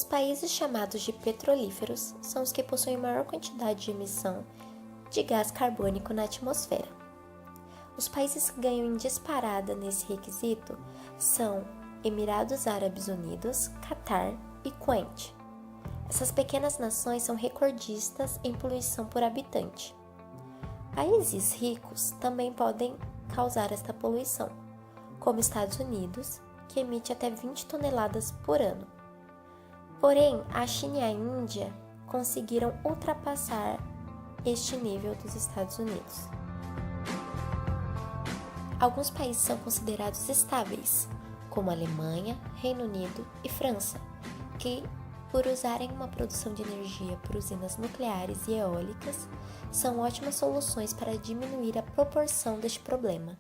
Os países chamados de petrolíferos são os que possuem maior quantidade de emissão de gás carbônico na atmosfera. Os países que ganham em disparada nesse requisito são Emirados Árabes Unidos, Catar e Kuwait. Essas pequenas nações são recordistas em poluição por habitante. Países ricos também podem causar esta poluição, como Estados Unidos, que emite até 20 toneladas por ano. Porém, a China e a Índia conseguiram ultrapassar este nível dos Estados Unidos. Alguns países são considerados estáveis, como Alemanha, Reino Unido e França, que, por usarem uma produção de energia por usinas nucleares e eólicas, são ótimas soluções para diminuir a proporção deste problema.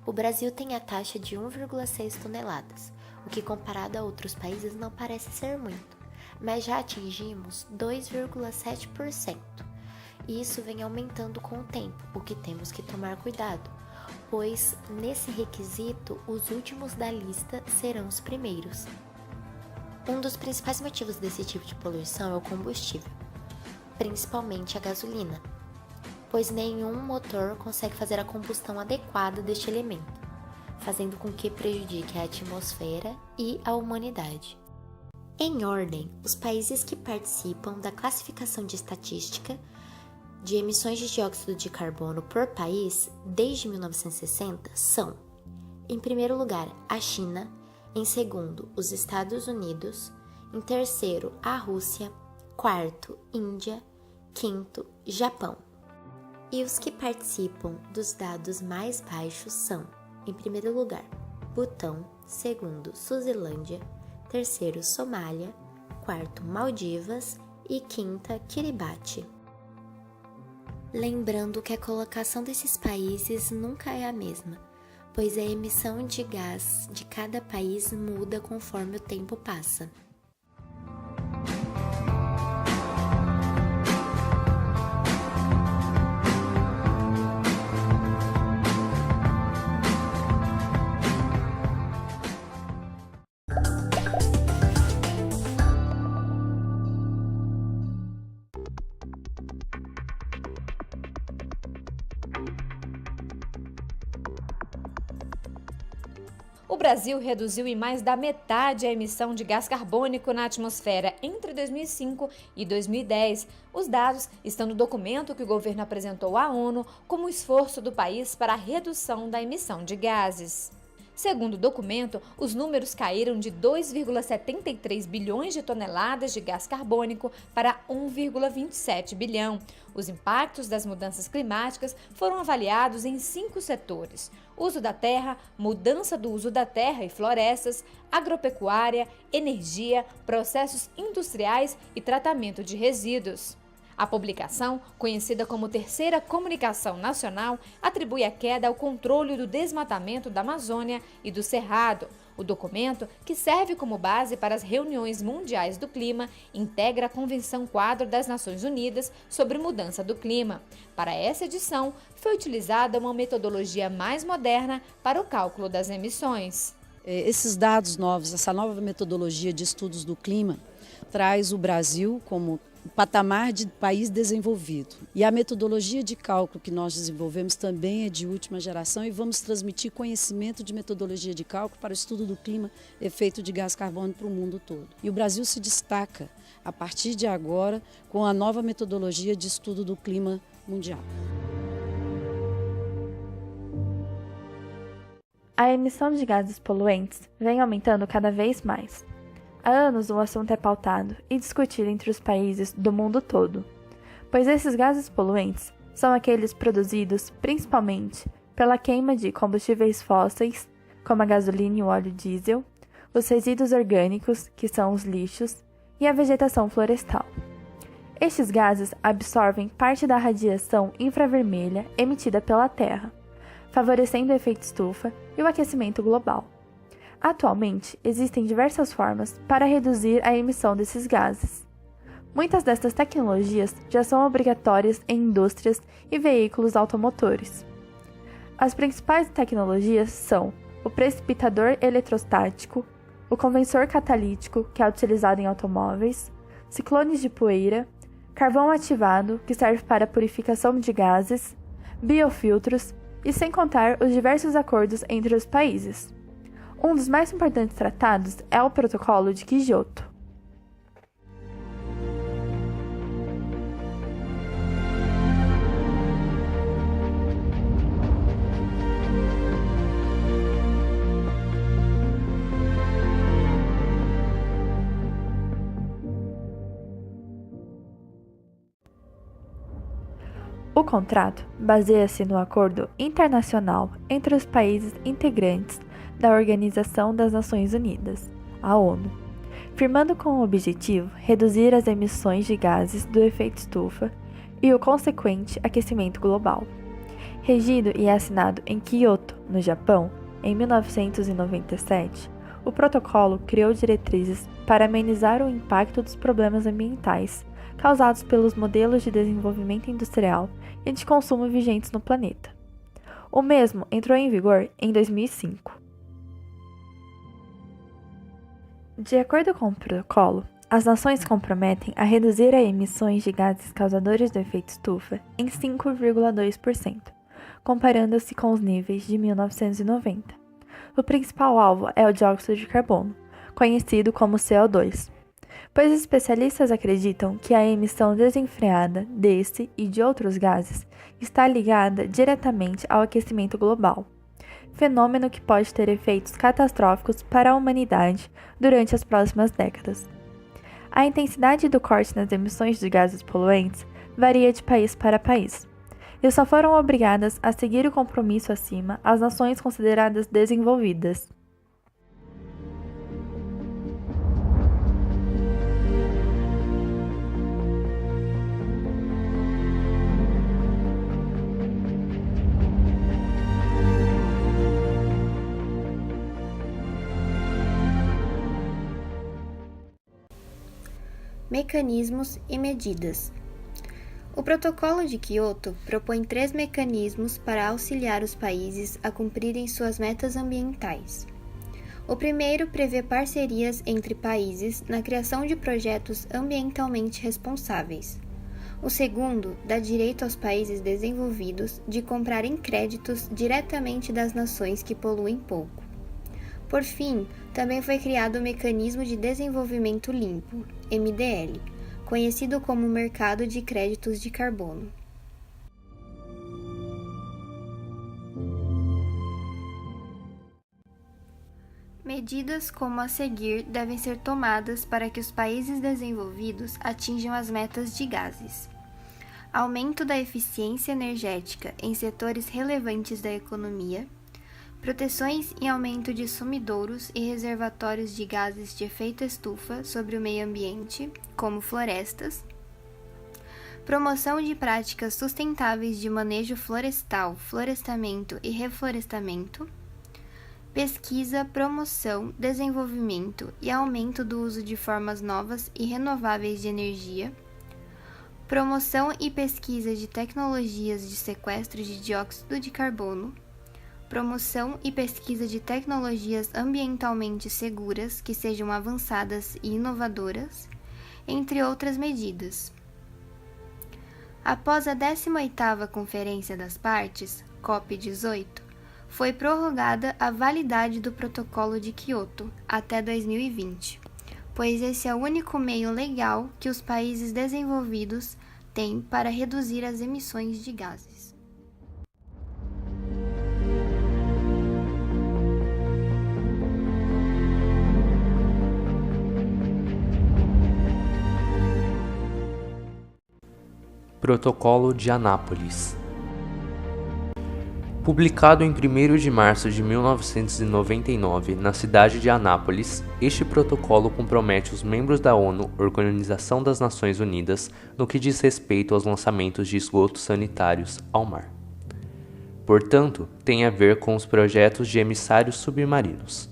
O Brasil tem a taxa de 1,6 toneladas, o que comparado a outros países não parece ser muito, mas já atingimos 2,7%. E isso vem aumentando com o tempo, o que temos que tomar cuidado, pois nesse requisito os últimos da lista serão os primeiros. Um dos principais motivos desse tipo de poluição é o combustível, principalmente a gasolina, pois nenhum motor consegue fazer a combustão adequada deste elemento, fazendo com que prejudique a atmosfera e a humanidade. Em ordem, os países que participam da classificação de estatística de emissões de dióxido de carbono por país desde 1960 são, em primeiro lugar, a China, em segundo, os Estados Unidos, em terceiro, a Rússia, quarto, Índia, quinto, Japão. E os que participam dos dados mais baixos são, em primeiro lugar, Butão, segundo, Suazilândia, terceiro, Somália, quarto, Maldivas e quinta, Kiribati. Lembrando que a colocação desses países nunca é a mesma, pois a emissão de gás de cada país muda conforme o tempo passa. O Brasil reduziu em mais da metade a emissão de gás carbônico na atmosfera entre 2005 e 2010. Os dados estão no documento que o governo apresentou à ONU como esforço do país para a redução da emissão de gases. Segundo o documento, os números caíram de 2,73 bilhões de toneladas de gás carbônico para 1,27 bilhão. Os impactos das mudanças climáticas foram avaliados em 5 setores: uso da terra, mudança do uso da terra e florestas, agropecuária, energia, processos industriais e tratamento de resíduos. A publicação, conhecida como Terceira Comunicação Nacional, atribui a queda ao controle do desmatamento da Amazônia e do Cerrado. O documento, que serve como base para as reuniões mundiais do clima, integra a Convenção Quadro das Nações Unidas sobre Mudança do Clima. Para essa edição, foi utilizada uma metodologia mais moderna para o cálculo das emissões. Esses dados novos, essa nova metodologia de estudos do clima, traz o Brasil como patamar de país desenvolvido. E a metodologia de cálculo que nós desenvolvemos também é de última geração e vamos transmitir conhecimento de metodologia de cálculo para o estudo do clima, efeito de gás carbônico para o mundo todo. E o Brasil se destaca, a partir de agora, com a nova metodologia de estudo do clima mundial. A emissão de gases poluentes vem aumentando cada vez mais. Há anos o assunto é pautado e discutido entre os países do mundo todo, pois esses gases poluentes são aqueles produzidos principalmente pela queima de combustíveis fósseis, como a gasolina e o óleo diesel, os resíduos orgânicos, que são os lixos, e a vegetação florestal. Estes gases absorvem parte da radiação infravermelha emitida pela Terra, favorecendo o efeito estufa e o aquecimento global. Atualmente, existem diversas formas para reduzir a emissão desses gases. Muitas destas tecnologias já são obrigatórias em indústrias e veículos automotores. As principais tecnologias são o precipitador eletrostático, o conversor catalítico, que é utilizado em automóveis, ciclones de poeira, carvão ativado, que serve para a purificação de gases, biofiltros e sem contar os diversos acordos entre os países. Um dos mais importantes tratados é o Protocolo de Kyoto. O contrato baseia-se no acordo internacional entre os países integrantes da Organização das Nações Unidas, a ONU, firmando com o objetivo reduzir as emissões de gases do efeito estufa e o consequente aquecimento global. Regido e assinado em Kyoto, no Japão, em 1997, o protocolo criou diretrizes para amenizar o impacto dos problemas ambientais causados pelos modelos de desenvolvimento industrial e de consumo vigentes no planeta. O mesmo entrou em vigor em 2005. De acordo com o protocolo, as nações comprometem a reduzir as emissões de gases causadores do efeito estufa em 5,2%, comparando-se com os níveis de 1990. O principal alvo é o dióxido de carbono, conhecido como CO2, pois especialistas acreditam que a emissão desenfreada desse e de outros gases está ligada diretamente ao aquecimento global, fenômeno que pode ter efeitos catastróficos para a humanidade durante as próximas décadas. A intensidade do corte nas emissões de gases poluentes varia de país para país, e só foram obrigadas a seguir o compromisso acima as nações consideradas desenvolvidas. Mecanismos e medidas. O Protocolo de Kyoto propõe 3 mecanismos para auxiliar os países a cumprirem suas metas ambientais. O primeiro prevê parcerias entre países na criação de projetos ambientalmente responsáveis. O segundo dá direito aos países desenvolvidos de comprarem créditos diretamente das nações que poluem pouco. Por fim, também foi criado o Mecanismo de Desenvolvimento Limpo, MDL, conhecido como Mercado de Créditos de Carbono. Medidas como a seguir devem ser tomadas para que os países desenvolvidos atinjam as metas de gases: aumento da eficiência energética em setores relevantes da economia, proteções e aumento de sumidouros e reservatórios de gases de efeito estufa sobre o meio ambiente, como florestas, promoção de práticas sustentáveis de manejo florestal, florestamento e reflorestamento, pesquisa, promoção, desenvolvimento e aumento do uso de formas novas e renováveis de energia, promoção e pesquisa de tecnologias de sequestro de dióxido de carbono, promoção e pesquisa de tecnologias ambientalmente seguras que sejam avançadas e inovadoras, entre outras medidas. Após a 18ª Conferência das Partes, COP18, foi prorrogada a validade do Protocolo de Kyoto até 2020, pois esse é o único meio legal que os países desenvolvidos têm para reduzir as emissões de gases. Protocolo de Anápolis. Publicado em 1º de março de 1999 na cidade de Anápolis, este protocolo compromete os membros da ONU, Organização das Nações Unidas, no que diz respeito aos lançamentos de esgotos sanitários ao mar. Portanto, tem a ver com os projetos de emissários submarinos.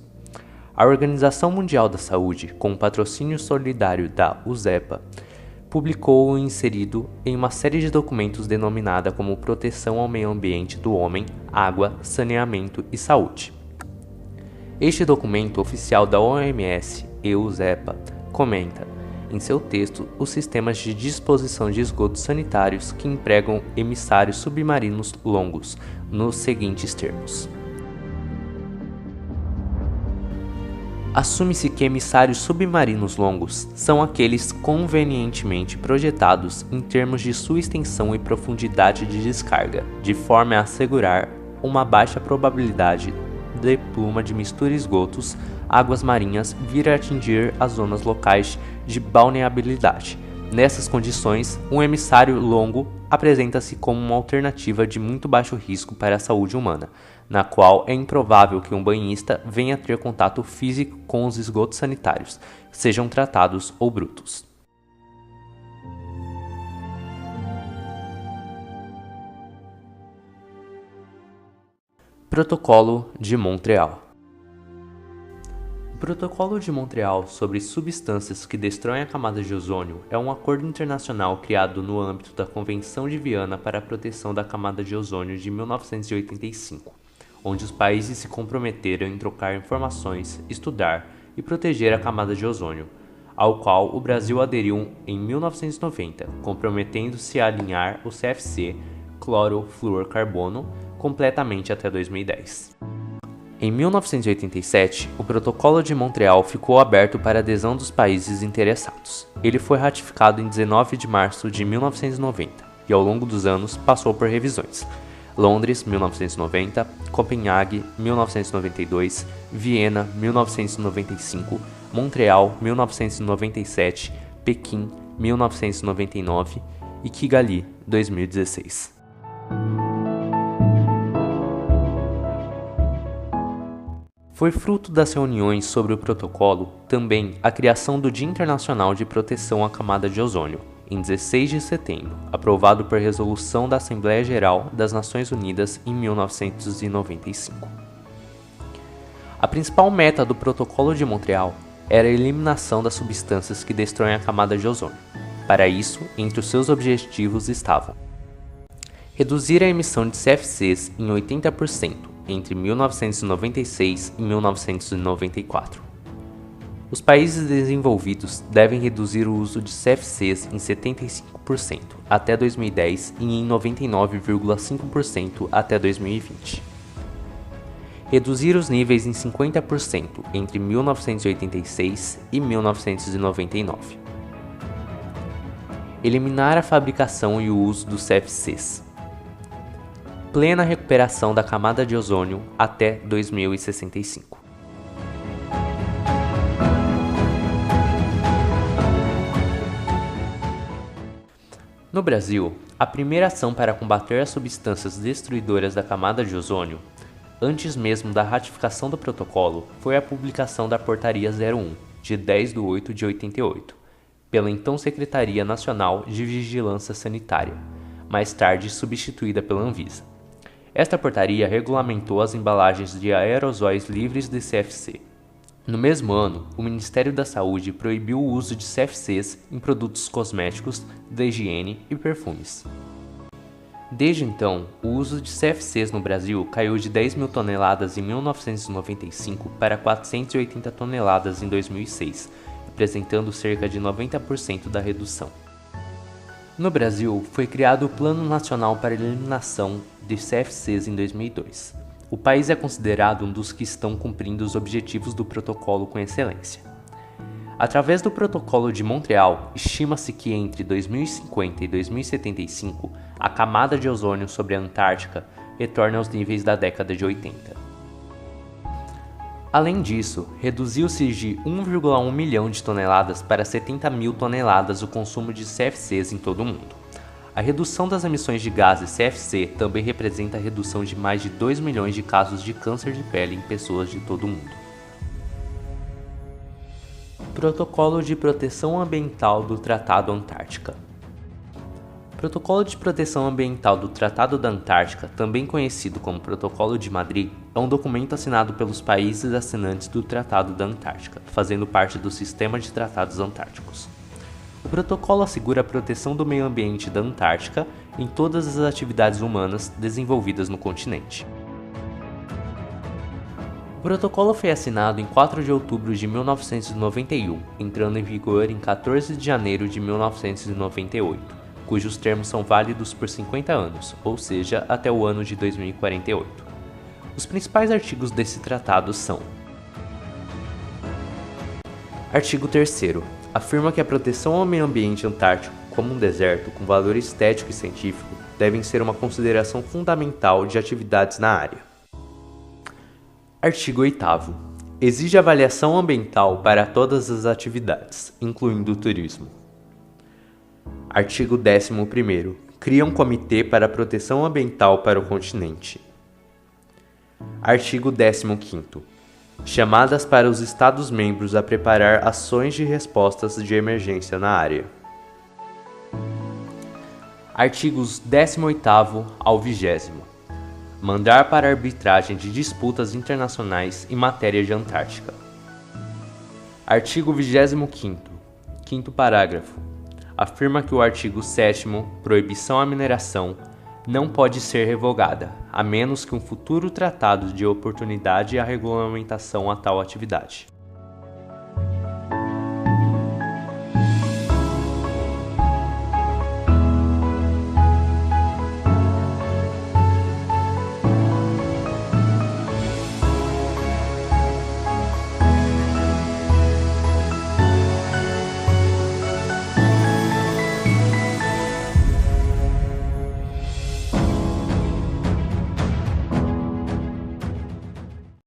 A Organização Mundial da Saúde, com o patrocínio solidário da USEPA, publicou-o inserido em uma série de documentos denominada como Proteção ao Meio Ambiente do Homem, Água, Saneamento e Saúde. Este documento oficial da OMS e USEPA comenta, em seu texto, os sistemas de disposição de esgotos sanitários que empregam emissários submarinos longos, nos seguintes termos. Assume-se que emissários submarinos longos são aqueles convenientemente projetados em termos de sua extensão e profundidade de descarga, de forma a assegurar uma baixa probabilidade de pluma de mistura esgotos, águas marinhas vir a atingir as zonas locais de balneabilidade. Nessas condições, um emissário longo apresenta-se como uma alternativa de muito baixo risco para a saúde humana, na qual é improvável que um banhista venha a ter contato físico com os esgotos sanitários, sejam tratados ou brutos. Protocolo de Montreal. O Protocolo de Montreal sobre substâncias que destroem a camada de ozônio é um acordo internacional criado no âmbito da Convenção de Viana para a Proteção da Camada de Ozônio de 1985, onde os países se comprometeram em trocar informações, estudar e proteger a camada de ozônio, ao qual o Brasil aderiu em 1990, comprometendo-se a alinhar o CFC, clorofluorcarbono, completamente até 2010. Em 1987, o Protocolo de Montreal ficou aberto para adesão dos países interessados. Ele foi ratificado em 19 de março de 1990 e, ao longo dos anos, passou por revisões. Londres, 1990, Copenhague, 1992, Viena, 1995, Montreal, 1997, Pequim, 1999 e Kigali, 2016. Foi fruto das reuniões sobre o protocolo também a criação do Dia Internacional de Proteção à Camada de Ozônio, em 16 de setembro, aprovado por resolução da Assembleia Geral das Nações Unidas em 1995. A principal meta do Protocolo de Montreal era a eliminação das substâncias que destroem a camada de ozônio. Para isso, entre os seus objetivos estavam: reduzir a emissão de CFCs em 80% entre 1996 e 1994. Os países desenvolvidos devem reduzir o uso de CFCs em 75% até 2010 e em 99,5% até 2020. Reduzir os níveis em 50% entre 1986 e 1999. Eliminar a fabricação e o uso dos CFCs. Plena recuperação da camada de ozônio até 2065. No Brasil, a primeira ação para combater as substâncias destruidoras da camada de ozônio, antes mesmo da ratificação do protocolo, foi a publicação da Portaria 01, de 10 de 8 de 88, pela então Secretaria Nacional de Vigilância Sanitária, mais tarde substituída pela Anvisa. Esta portaria regulamentou as embalagens de aerosóis livres de CFC. No mesmo ano, o Ministério da Saúde proibiu o uso de CFCs em produtos cosméticos, de higiene e perfumes. Desde então, o uso de CFCs no Brasil caiu de 10 mil toneladas em 1995 para 480 toneladas em 2006, representando cerca de 90% da redução. No Brasil, foi criado o Plano Nacional para a Eliminação de CFCs em 2002. O país é considerado um dos que estão cumprindo os objetivos do protocolo com excelência. Através do Protocolo de Montreal, estima-se que entre 2050 e 2075, a camada de ozônio sobre a Antártica retorne aos níveis da década de 80. Além disso, reduziu-se de 1,1 milhão de toneladas para 70 mil toneladas o consumo de CFCs em todo o mundo. A redução das emissões de gases CFC também representa a redução de mais de 2 milhões de casos de câncer de pele em pessoas de todo o mundo. Protocolo de Proteção Ambiental do Tratado Antártica. O Protocolo de Proteção Ambiental do Tratado da Antártica, também conhecido como Protocolo de Madrid, é um documento assinado pelos países assinantes do Tratado da Antártica, fazendo parte do Sistema de Tratados Antárticos. O protocolo assegura a proteção do meio ambiente da Antártica em todas as atividades humanas desenvolvidas no continente. O protocolo foi assinado em 4 de outubro de 1991, entrando em vigor em 14 de janeiro de 1998, cujos termos são válidos por 50 anos, ou seja, até o ano de 2048. Os principais artigos desse tratado são: Artigo 3º. Afirma que a proteção ao meio ambiente antártico, como um deserto com valor estético e científico, devem ser uma consideração fundamental de atividades na área. Artigo 8º. Exige avaliação ambiental para todas as atividades, incluindo o turismo. Artigo 11º. Cria um comitê para a proteção ambiental para o continente. Artigo 15º. Chamadas para os Estados-membros a preparar ações de respostas de emergência na área. Artigos 18º ao 20º. Mandar para arbitragem de disputas internacionais em matéria de Antártica. Artigo 25º. Quinto parágrafo. Afirma que o artigo 7º, proibição à mineração, não pode ser revogada, a menos que um futuro tratado de oportunidade a regulamentação a tal atividade.